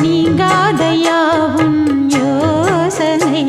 நீங்காதையா உன் யோசனை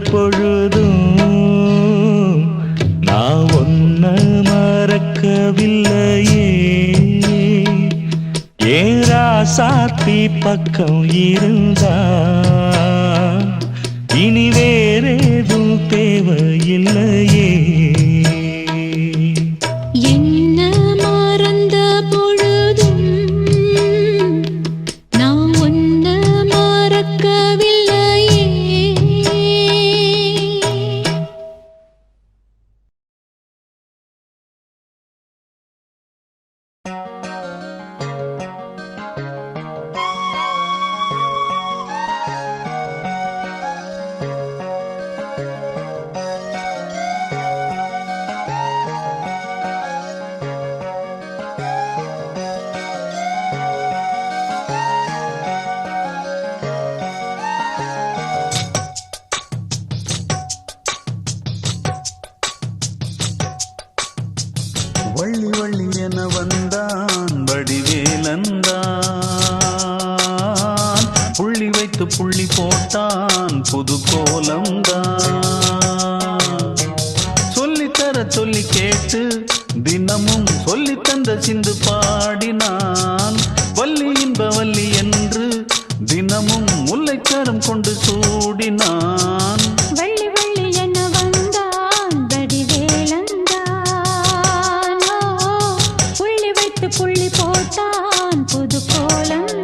பொழுதும் நான் ஒன்ன மறக்கவில்லையே. ஏராசாத்தி பக்கம் இருந்தா இனி வேறேதும் தேவையில்லையே. என்ன மறந்த பொழுதும் நான் ஒன்ன மறக்கவில்லையே. வள்ளி வள்ளி என வந்தான் வடிவேலந்தான், புள்ளி வைத்து புள்ளி போட்டான் புது கோலம்தான். சொல்லித்தர சொல்லி கேட்டு தினமும் சொல்லி தந்த சிந்து பாடினான். வள்ளி இன்ப வள்ளி என்று தினமும் முல்லைச்சரம் கொண்டு சூடினான். வள்ளி வள்ளி என வந்தான் வடிவேலந்தான், புள்ளி வைத்து புள்ளி போட்டான் புது கோலந்தான்.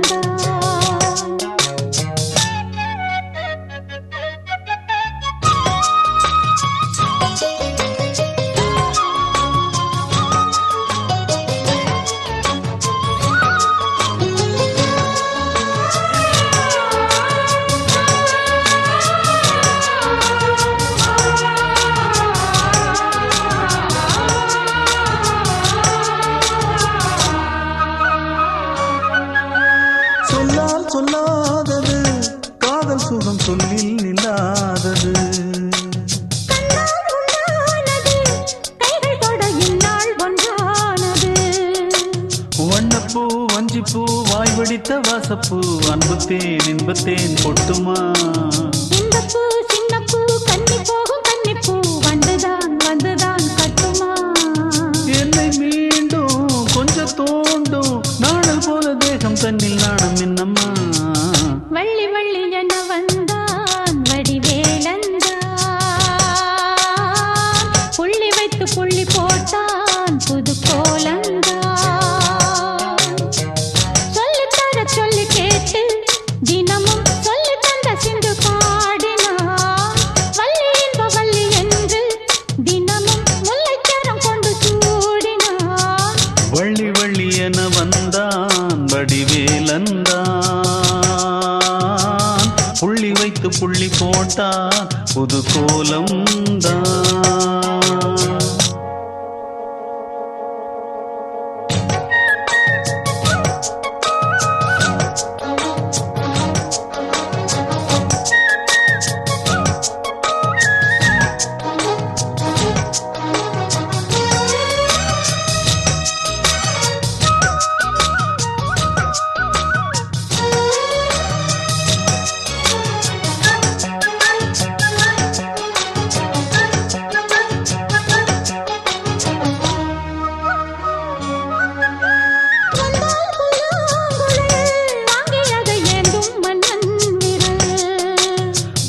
சொல்லாதது காதல் சுகம் சொல்லில் நில்லாதது. வண்ணப்பூ வஞ்சிப்பூ வாய் வடித்த வாசப்பூ அன்புத்தேன் இன்பத்தேன் பொட்டுமா. சின்னப்பூ சின்னப்பூ கன்னி போகும் கன்னிப்பூ வந்துதான் வந்துதான் கட்டுமா. என்னை மீண்டும் கொஞ்சம் தோண்டும் நாடல் போல தேகம் தன்னில் நாணம் என்னம்மா. வள்ளி வள்ளி என வந்தான் வடிவேலந்தான், புள்ளி வைத்து புள்ளி போட்டான் புது கோலந்தான். சொல்லித்தர சொல்லி கேட்டு தினமும் சொல்லி தந்த சிந்து பாடினான். வள்ளி இன்ப வள்ளி என்று தினமும் முல்லைச்சரம் கொண்டு சூடினான். வள்ளி வள்ளி என வந்தான் வடிவேலந்தான், புள்ளி வைத்து புள்ளி போட்டான் புது கோலம்தான்.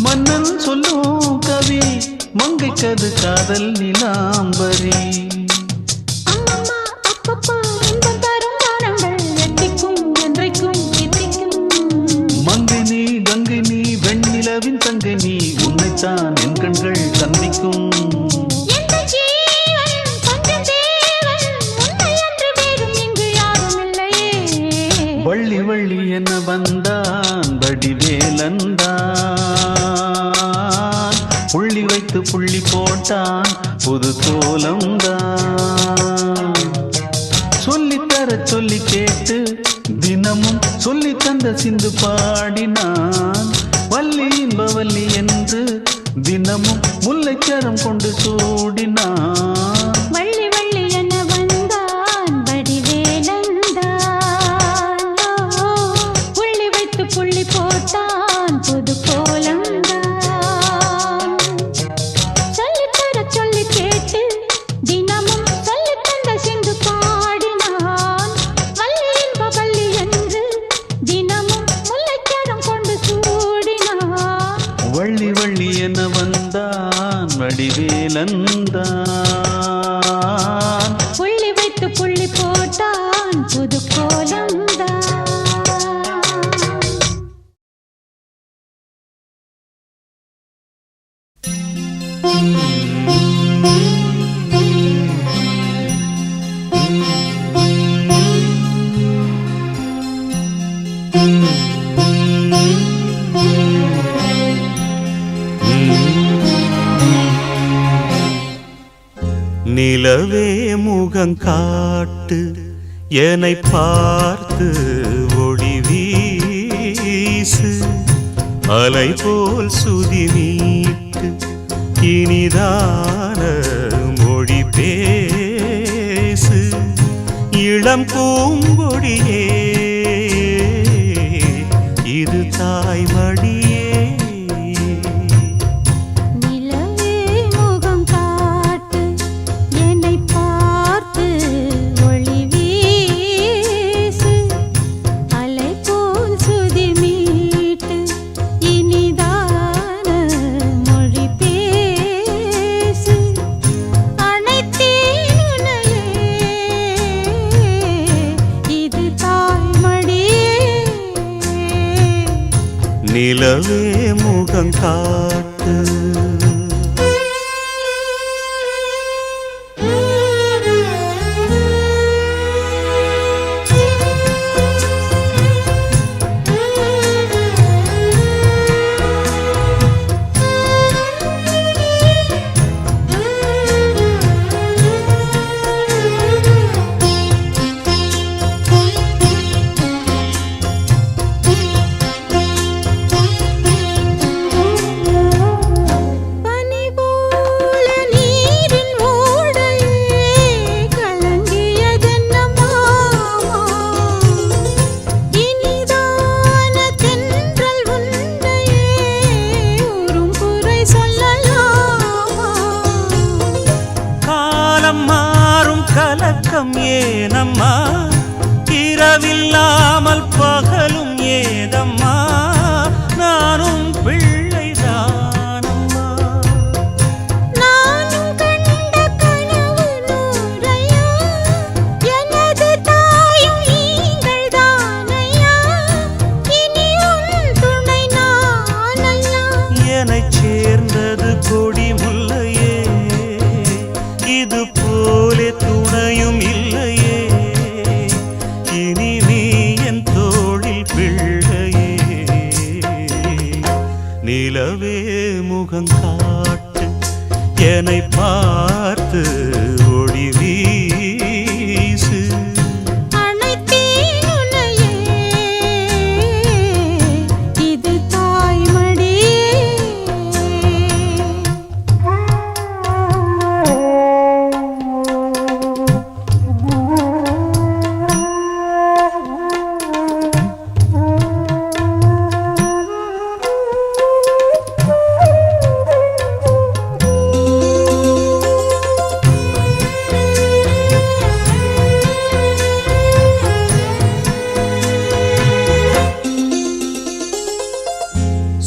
மன்னன் சொல்லும் கவி மங்கைக்கது காதல் நிலாம்பரி. அம்மம்மா அப்பப்பா இன்பம் தரும் காரணங்கள் எட்டிக்கும் என்றைக்கும் எட்டிக்கும். மங்கை நீ கங்கை நீ வெண்ணிலவின் தங்கை நீ உன்னைத்தான் என் கண்கள் சந்திக்கும். எந்த ஜீவன் கொஞ்சம் தேவன் உன்னை அன்று வேறும் இங்கு யாரும் இல்லையே. வள்ளி வள்ளி என வந்தான் வடிவேலந்தான், புள்ளி வைத்து புள்ளி போட்டான் புது கோலம்தான். சொல்லித்தர சொல்லி கேட்டு தினமும் சொல்லி தந்த சிந்து பாடினான். வள்ளி இன்ப வள்ளி என்று தினமும் முல்லைச்சரம் கொண்டு சூடினான். வள்ளி வள்ளி என வந்தான் வடிவேலந்தான், புள்ளி வைத்து புள்ளி போட்டான் புது கோலந்தான். நிலவே முகங்காட்டு என்னை பார்த்து ஒளி வீசு அலை போல் சுதி நீட்டு இனிதான மொழி பேசு இளம் பூங்கொடியே இது தாய்மடியே நிலவே முகங்காட்டு ஏனம்மா இரவில்லாமல் பகலும் ஏதம்மா நானும் பிள்ளைதானம்மா நானும் கண்ட கனவு நூறையா எனது தாயும் நீங்கள் தானையா இனி உன் துணை நானல்லா என்னைச் சேர்ந்தது கொடி முல்லையே இது போலே துணையும் இல்லையே இனி நீ என் தோளில் பிள்ளையே நிலவே முகங்காட்டு என்னை பார்த்து ஒளி வீசு அனைத்தேன் உன்னையே இது தாய்மடியே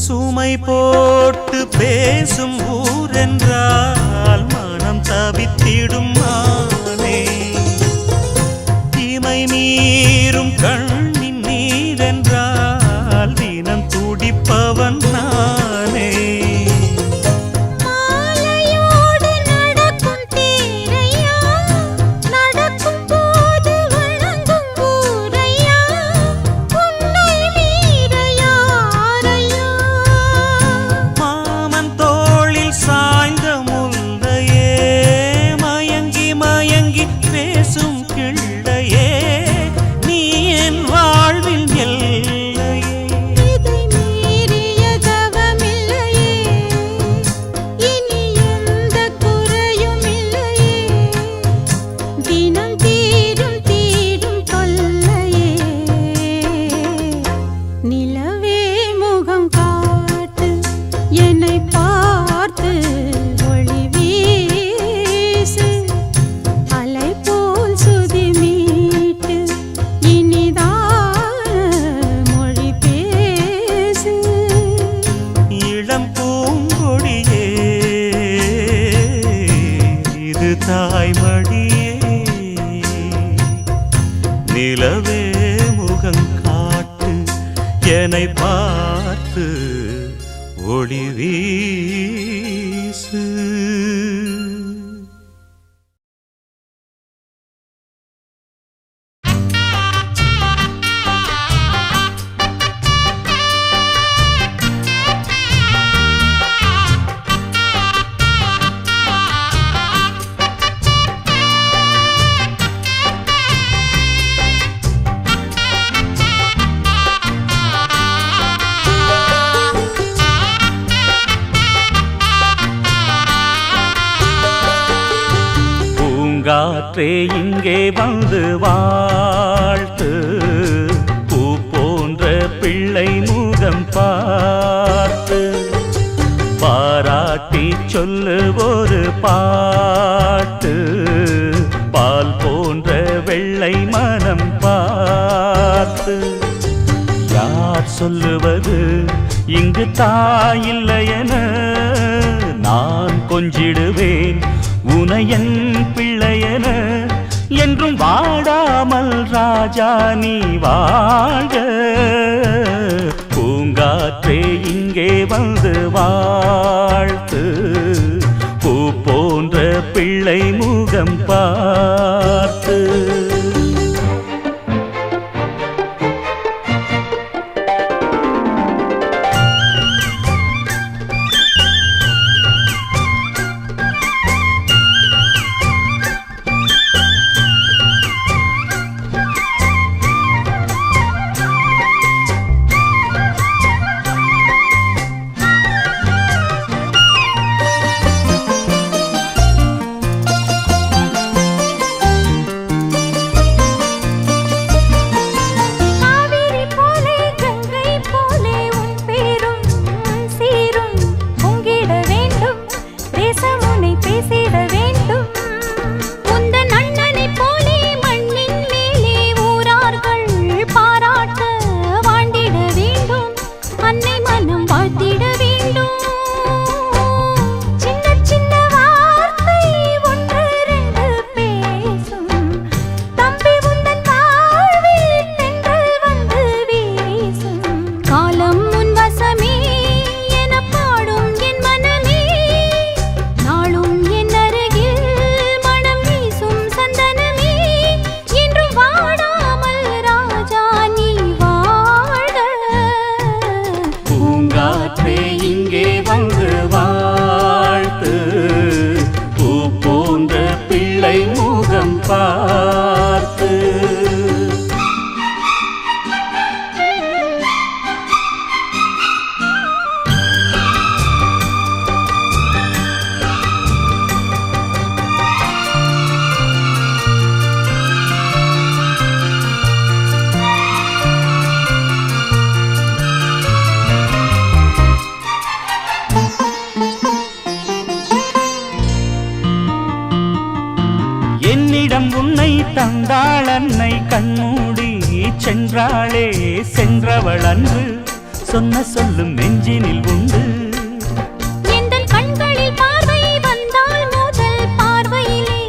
சுமை போட்டு பேசும் ஊரென்றால் மனம் தவித்திடும் மானே இமை மீறும் கண்ணின் நீரென்றால் தினம் துடிப்பவன் நானே மாலையோடு நடக்கும் தேரையா நடக்கும் போது வணங்கும் ஊரையா உன்னை மீற யாரையா மாமன் தோளில் சாய்ந்த முல்லையே மயங்கி மயங்கி பேசும் கிள்ளையே நீ என் வாழ்வில் எல்லையே இதை மீறிய தவமில்லையே இனி எந்த குறையும் இல்லையே தினம் தீரும் தீரும் தொல்லையே நிலவே முகம் காட்டு என்னை பார்த்து ஒளி வீசு அலை போல் சுதி மீட்டு இனிதான மொழி பேசு இளம் பூங்கொடியே இது தாய்மடியே நிலவே முகங்காட்டு என்னை பார்த்து ஒளி வீசு பூங்காற்றே இங்கே வந்து வாழ்த்து பூ போன்ற பிள்ளை முகம் பார்த்து பாராட்டி சொல்லு ஒரு பாட்டு பால் போன்ற வெள்ளை மனம் பார்த்து யார் சொல்லுவது இங்கு தாயில்லையென நான் கொஞ்சிடுவேன் உனையன் பிள்ளையென என்றும் வாடாமல் ராஜா நீ வாழ்க பூங்காற்றே இங்கே வந்து வாழ்த்து பூ போன்ற பிள்ளை முகம் பார்த்து பார்த்து என்னிடம் உன்னை தந்தாள் அன்னை கண்மூடி சென்றாளே சென்றவள் அன்று சொன்ன சொல்லும் நெஞ்சினில் உண்டு எந்தன் கண்களில் பார்வை வந்தால் முதல் பார்வையிலே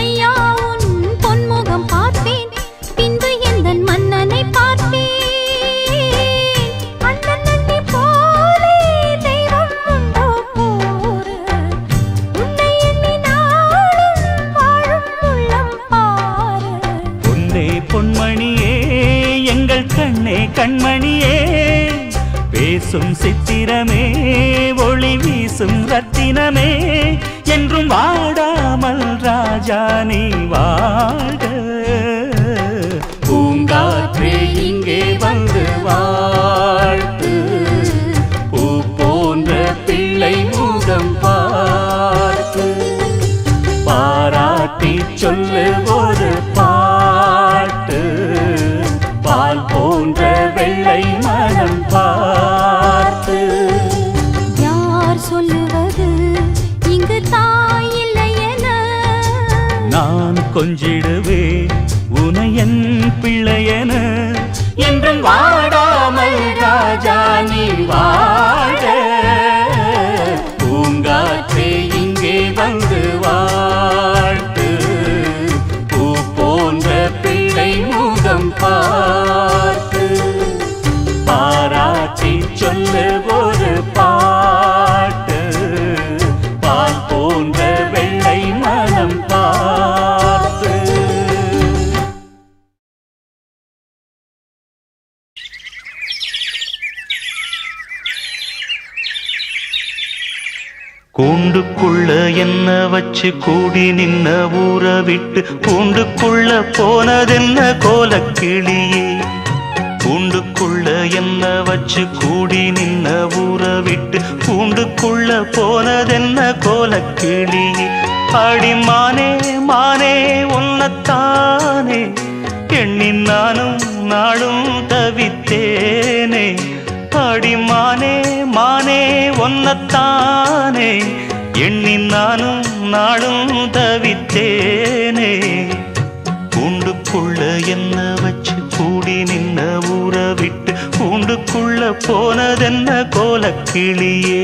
ஐயா உன் பொன்முகம் பார்த்தேன் பின்பு எந்தன் மன்னனை பார்த்தேன் அண்ணன் நன்னி போலே தெய்வம் உண்டோ கூறு உன்னை எண்ணி நாளும் வாழும் உள்ளம் பாரு பொன்னே பொன்மணியே எங்கள் கண்ணே கண்மணியே பேசும் சித்திரமே ஒளி வீசும் ரத்தினமே என்றும் வாடாமல் ராஜா நீ வாழ்க பூங்காற்றே இங்கே வந்து வாழ்த்து பூ போன்ற பிள்ளை முகம் பார்த்து பாராட்டி சொல்லு ஒரு பாட்டு பால் போன்ற வெள்ளை மனம் பார்த்து யார் சொல்லுவது இங்கு தாயில்லை என நான் கொஞ்சிடுவேன் உனையன் பிள்ளையென என்றும் வாடாமல் ராஜா நீ வாழ பூங்காற்றே இங்கே வந்து வாழ்த்து பூ போன்ற பிள்ளை முகம் பார்த்து பாராட்டி சொல்லு ஒரு பாட்டு பால் போன்ற வெள்ளை மனம் பார்த்து கூண்டுக்குள்ள என்ன வச்சு கூடி நின்ன ஊற விட்டு கூண்டுக்குள்ள போனதென்ன கோலக்கிளியே கூண்டுக்குள்ள என்ன வச்சு கூடி நின்ன ஊற விட்டு கூண்டுக்குள்ள போனதென்ன கோலக்கிளியே அடி மானே மானே உன் ஒன்னத்தானே எண்ணி நானும் நாளும் தவித்தேனே அடிமானே மானே ஒன்னத்தானே எண்ணி நானும் நாளும் தவித்தேனே கூண்டுக்குள்ள என்ன வச்சு கூடி நின்ன ஊற விட்டு கூண்டுக்குள்ள போனதென்ன கோலக்கிளியே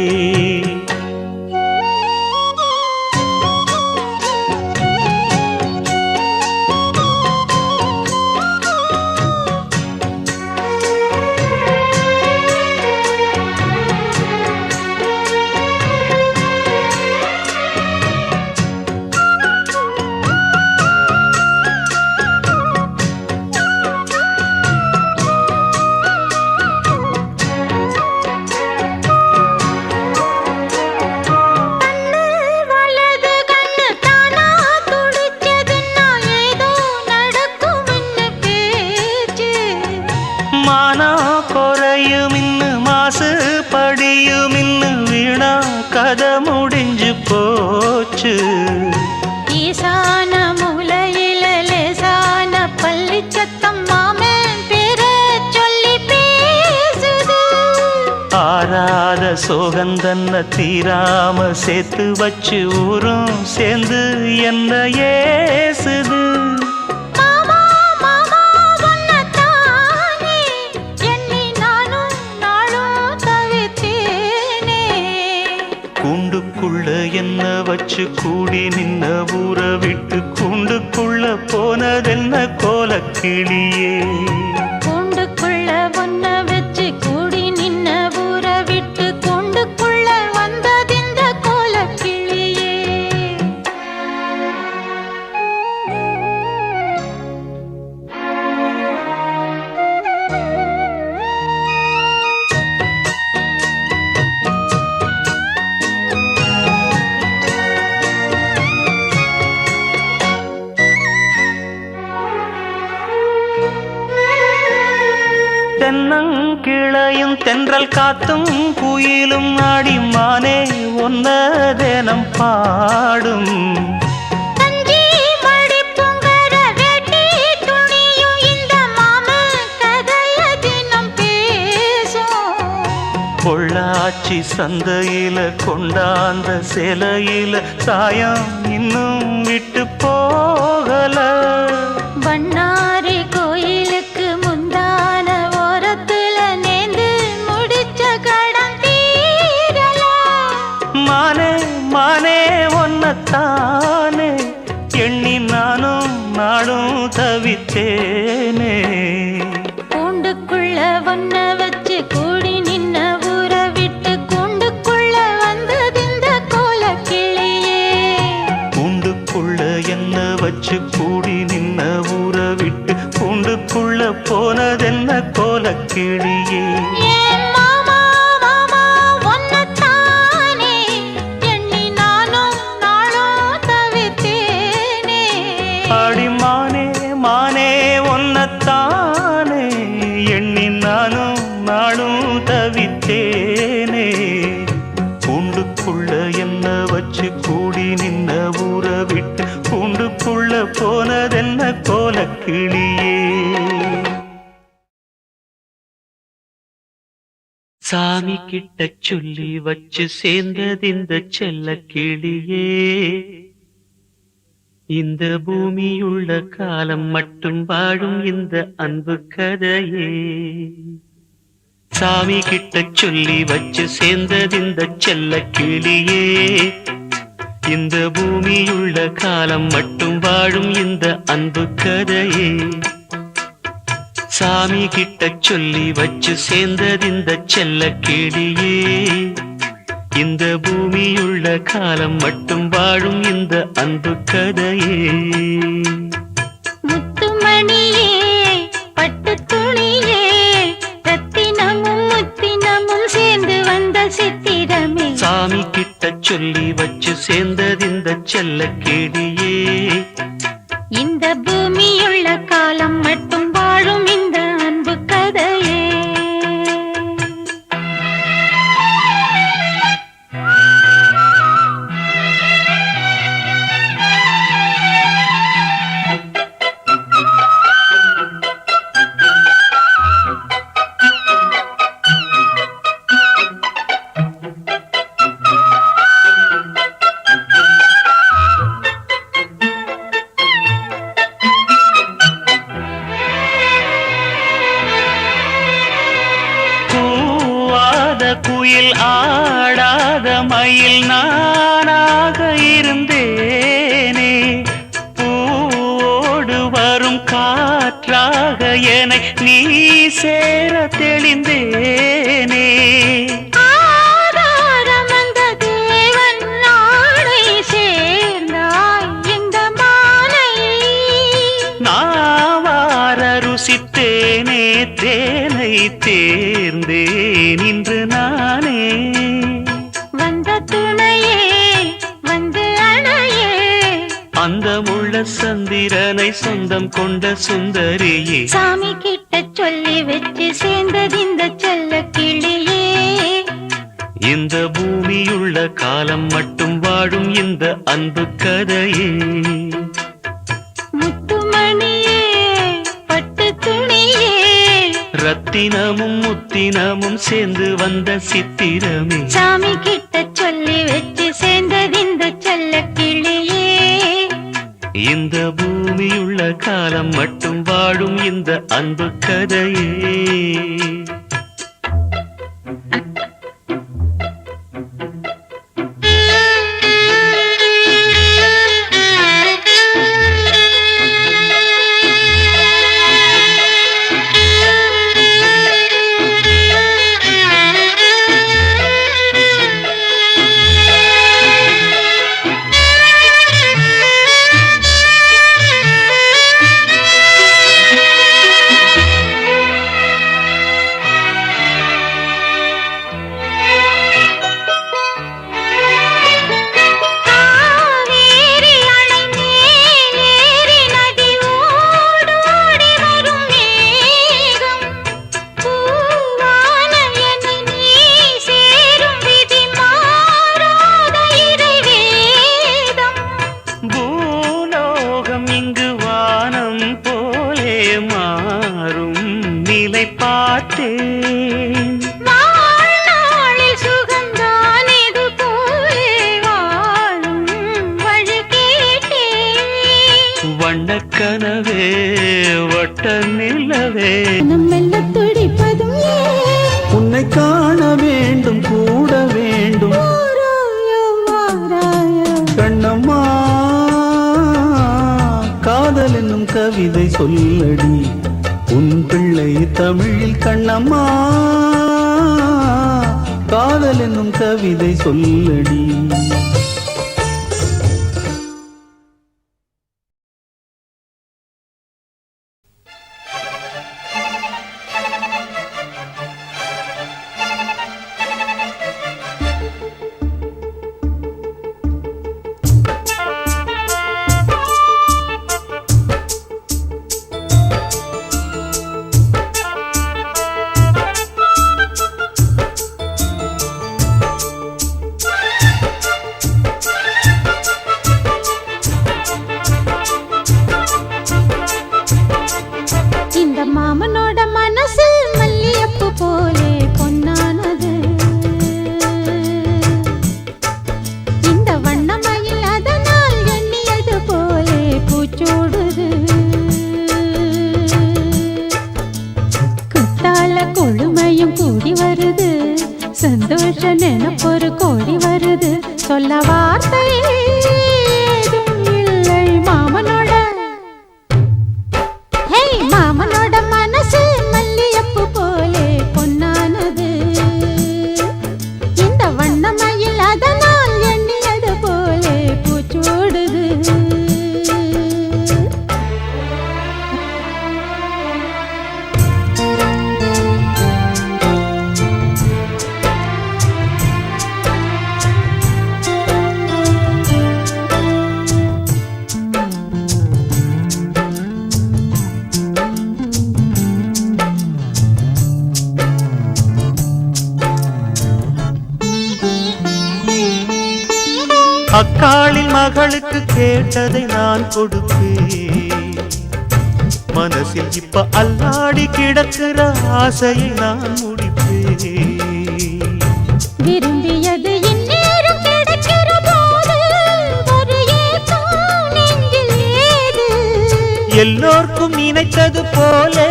கதை முடிஞ்சு போச்சு ஈசான மூலையில லேசான பள்ளி சத்தம் மாமன் பேர சொல்லி பேசுது ஆறாத சோகந்தன்ன தீராம சேர்த்து வச்சு ஊரும் சேர்ந்து என்ன ஏசுது என்ன வச்சு கூடி நின்ன ஊற விட்டு கூண்டுக்குள்ள போனதென்ன கோலக்கிளியே கூண்டுக்குள்ள ஒன்ன வச்சு கூடி நின்ன ஊற விட்டு கூண்டுக்குள்ள வந்ததிந்த கோலக்கிளியே தென்னங்கிளையும் தென்றல் காத்தும் குயிலும் ஆடிமானே ஒன்ன தினம் பாடும் பொள்ளாச்சி சந்தையில கொண்டாந்த சிலையில சாயம் இன்னும் விட்டு போகல பண்ணாரி கோயிலுக்கு முந்தான ஓரத்துல நேந்து முடிச்ச கடன் தீரல மானே மானே ஒன்னத்தானே எண்ணி நானும் நாடும் தவித்தேனே கூண்டுக்குள்ள ஒன்ன வச்சு கூடி நின்ன ஊற விட்டு கூண்டுக்குள்ள வந்ததிந்த கோலக்கிளியே கூண்டுக்குள்ள என்ன வச்சு கூடி நின்ன ஊற விட்டு கூண்டுக்குள்ள போனதென்ன கோலக்கிளியே அடிமானே மானே ஒன்னத்தானே எண்ணி நானும் நாளும் தவித்தேனே கூண்டுக்குள்ள என்ன வச்சு கூடி நின்ன ஊற விட்டு கூண்டுக்குள்ள போனதென்ன கோலக்கிளியே சாமி கிட்ட சொல்லி வச்சு சேர்ந்ததிந்த செல்ல கிளியே இந்த பூமியுள்ள காலம் மட்டும் வாழும் இந்த அன்பு கதையே சாமி கிட்ட சொல்லி வச்சு சேர்ந்ததிந்த செல்ல கிளியே இந்த பூமியுள்ள காலம் மட்டும் வாழும் இந்த அன்பு கதையே சாமி கிட்ட சொல்லி வச்சு சேர்ந்ததிந்த செல்ல கிளியே இந்த பூமியுள்ள காலம் மட்டும் வாழும் இந்த அன்பு கதையே முத்துமணியே பட்டு துணியே ரத்தினமும் முத்தினமும் சேர்ந்து வந்த சித்திரமே சாமி கிட்ட சொல்லி வச்சு சேர்ந்ததிந்த செல்ல கிளியே இந்த பூமியுள்ள காலம் மட்டும் வாழும் இந்த அன்பு கதையே குயில் ஆடாத மயில் நானாக இருந்தேனே பூவோடு வரும் காற்றாக என்னை நீ சேர தெளிந்தேனே ஆதாரம் அந்த தேவன் நாளை சேர்ந்தாய் இந்த மாலை நாவார ருசித்தேனே தேனை தேர்ந்தேன் இன்று நானே வந்த துணையே வந்து அணையே அந்த முள்ள சந்திரனை சொந்தம் கொண்ட சுந்தரியே சாமி கிட்ட சொல்லி வச்சு சேர்ந்தது இந்த செல்ல கிளியே இந்த பூமியுள்ள காலம் மட்டும் வாழும் இந்த அன்பு கதையே முத்துமணியே பட்டு துணியே ரத்தினமும் முத்தினமும் சேர்ந்து வந்த சித்திரமே சாமி கிட்ட சொல்லி வச்சு சேர்ந்தது இந்த செல்ல கிளியே இந்த பூமியுள்ள காலம் மட்டும் வாழும் இந்த அன்பு கதையே காவேரி அணை மேலேறி நதி ஓடோடி வரும் மேகம் பூவான என்னை நீ சேரும் விதி மாறாத இறைவேதம் பூலோகம் இங்கு வானம் போலே மாறும் நிலை பார்த்தேன் வாழ்நாளில் சுகந்தான் இது போலே வாழும் வழி கேட்டேன் வண்ணக்கனவே வட்ட நிலவே மனம் மெல்ல துடிப்பதும் உன்னை காண வேண்டும் கூட வேண்டும் வாராயோ வாராயோ கண்ணம்மா காதல் என்னும் கவிதை சொல்லடி உன் பிள்ளை தமிழில் கண்ணம்மா காதல் என்னும் கவிதை சொல்லடி இந்த மாமனோட மனசு மல்லியப்பு போலே பொன்னானது இந்த வண்ணமயில் அதனால் எண்ணியது போலே பூச்சூடுது குத்தால கொழுமையும் கூடி வருது சந்தோஷ நினைப்பொரு கோடி வருது சொல்ல வார்த்தை ஏதும் இல்லை மாமனோட ஹே மாமனோட மனசு மல்லியப்பு போலே பொன்னானது இந்த வண்ணமயில் அதனால் எண்ணியது போலே பூச்சூடுது அக்காளின் மகளுக்கு கேட்டதை நான் கொடுப்பேன் மனசில் இப்ப அல்லாடி கிடக்கிற ஆசையை நான் முடிப்பேன் விரும்பியது இந்நேரம் கிடைக்கிற போது ஒரு ஏக்கம் நெஞ்சில் ஏது எல்லோர்க்கும் நினைத்தது போலே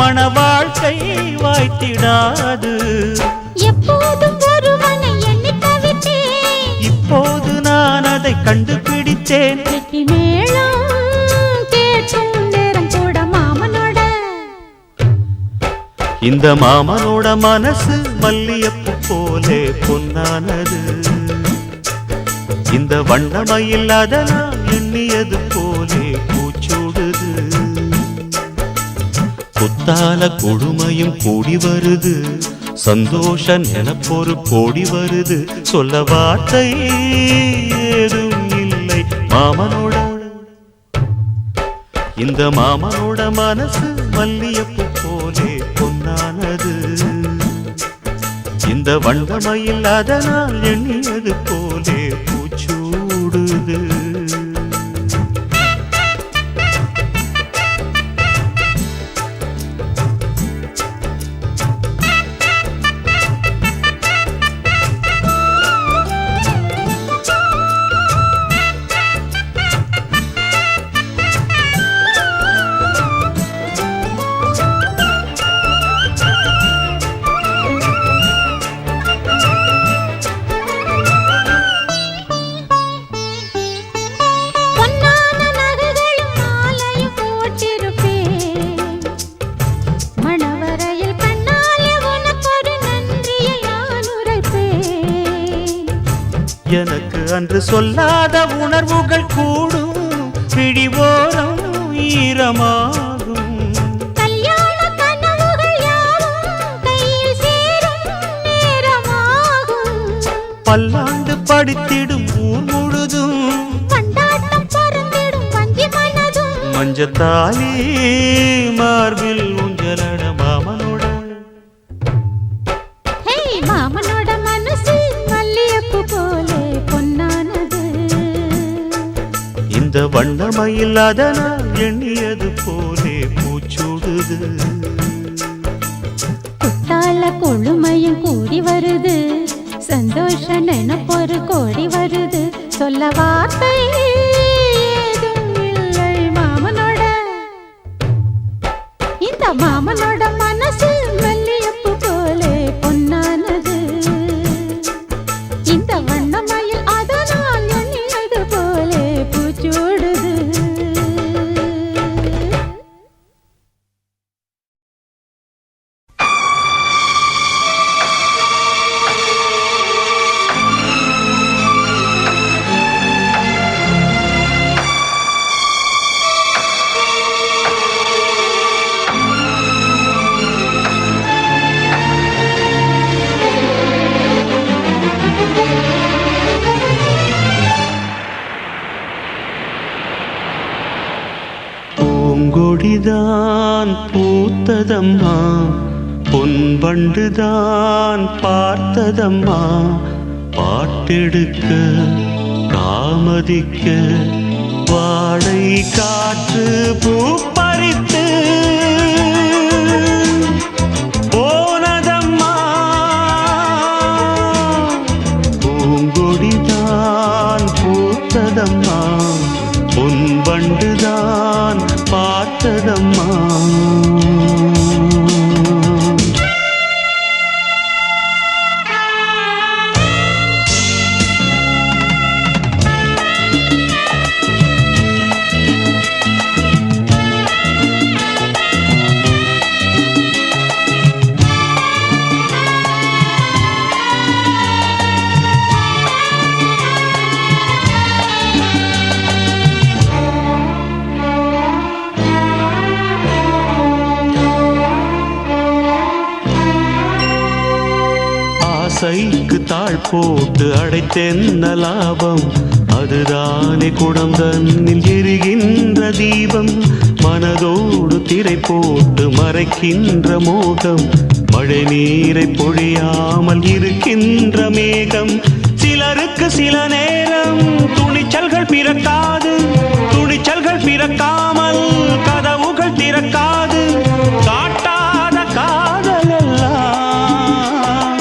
மன வாழ்க்கை வாய்த்திடாது எப்போதும் ஒருவனை எண்ணி தவித்தேன். இப்போது நான் அதை கண்டுபிடித்தேன். கெட்டி மேளம் கேட்கும் நேரம் கூட மாமனோட. இந்த மாமனோட மனசு மல்லியப்பு போலே பொன்னானது. இந்த வண்ணமயில் அதனால் எண்ணியது போலே பூச்சூடுது. புத்தால கொடுமையும் கூடி வருது, சந்தோஷ நினப்பொரு கோடி வருது. சொல்ல வார்த்தை ஏதும் இல்லை மாமனோட. இந்த மாமனோட மனசு மல்லியப்பு போலே பொன்னானது. இந்த வண்ணமயில் அதனால் எண்ணியது போலே பூச்சூடுது. எனக்கு அன்று சொல்லாத உணர்வுகள் கூடும், பிடிவோரம் ஈரமாகும். கல்யாண கனவுகள் யாவும் கையில் சேரும் நேரமாகும். பல்லாண்டு படித்திடும் ஊர் முழுதும் கொண்டாட்டம் பறந்திடும் வஞ்சி மனதும். மஞ்சத்தாலி மார்பில் ஊஞ்சலட மாமனோட. ஹே மாமனோட மனசு மல்லியப்பு போலே பொன்னானது. இந்த வண்ணமயில் அதனால் எண்ணியது போலே பூச்சூடுது. குத்தால கொழுமையும் கூடி வருது, சந்தோஷ நினைப்பொரு கோடி வருது. சொல்ல வார்த்தை ஏதும் இல்லை மாமனோட. இந்த மாமனோட மனசு மல்லியப்பு போலே பொன்னானது. இந்த வண்ணமயில் அதனால் எண்ணியது போலே பூச்சூடுது. பூங்கொடிதான் பூத்ததம்மா, பொன்பண்டுதான் பார்த்ததம்மா. பாட்டெடுக்க காமதிக்க வாடை காற்று பூ பறித்து போனதம்மா. பூங்கொடிதான் பூத்ததம்மா, பொன்பண்டுதான் பார்த்ததம்மா. ஆசைக்கு தாழ் போட்டு அடைத்தென்ன லாபம், அதுதானே குடம் தன்னில் எரிகின்ற தீபம். மனதோடு திரை போட்டு மறைக்கின்ற மோகம், மழை நீரை பொழியாமல் இருக்கின்ற மேகம். சிலருக்கு சில நேரம் துணிச்சல்கள் பிறக்காது, துணிச்சல்கள் பிறக்காமல் கதவுகள் திறக்காது. காட்டாத காதல் எல்லாம்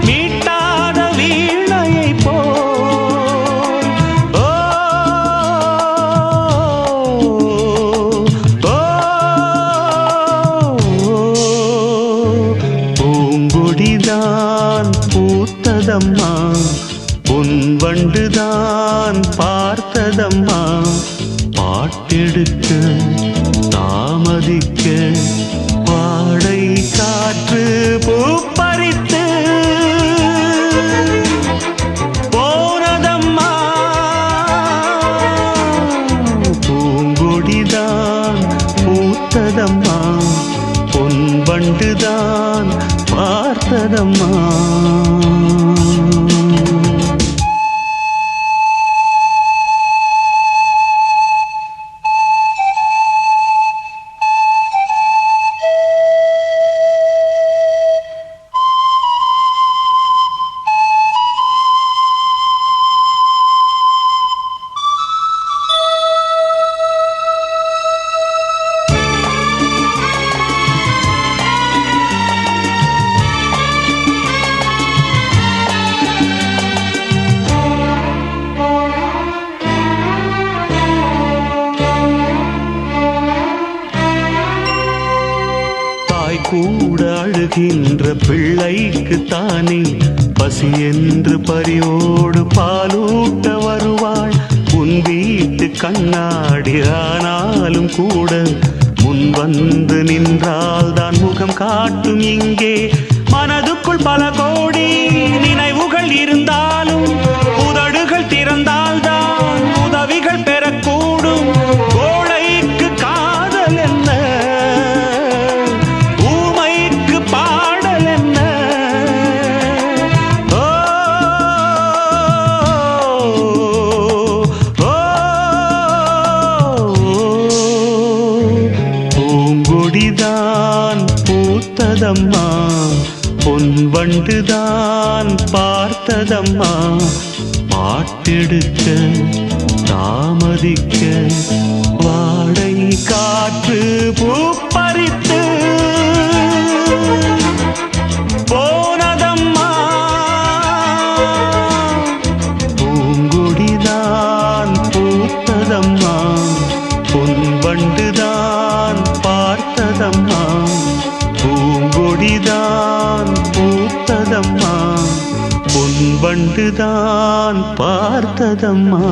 மீட்டாத வீணையை போல். ஓ பூங்கொடிதான் பூத்ததம்மா பொன் வண்டுதான் பார்த்ததம்மா பாட்டெடுக்க தாமதிக்க வாடை காற்று பூப்பறித்து போனதம்மா பூங்கொடிதான் பூத்ததம்மா பொன் வண்டுதான் பார்த்ததம்மா. கூட அழுகின்ற பிள்ளைக்கு தானே பசி என்று பரியோடு பாலூட்ட வருவாள் உன் வீட்டு கண்ணாடி. ஆனாலும் கூட முன் வந்து நின்றால் தான் முகம் காட்டும். இங்கே மனதுக்குள் பல கோடி நினைவுகள் இருந்தாலும் உதடுகள் திறந்தால்தான் உதவிகள் பெறக்கூடும். கோழைக்கு காதல் என்ன, பூங்கொடிதான் பூத்ததம்மா பொன் வண்டுதான் பார்த்ததம்மா பாட்டெடுக்க தாமதிக்க வாடை காற்று பூப்பறித்து போனதம்மா பூங்கொடிதான் பூத்ததம்மா பொன் வண்டுதான் பார்த்ததம்மா பூங்கொடிதான் பூத்ததம்மா பொன் வண்டுதான் பார்த்ததம்மா.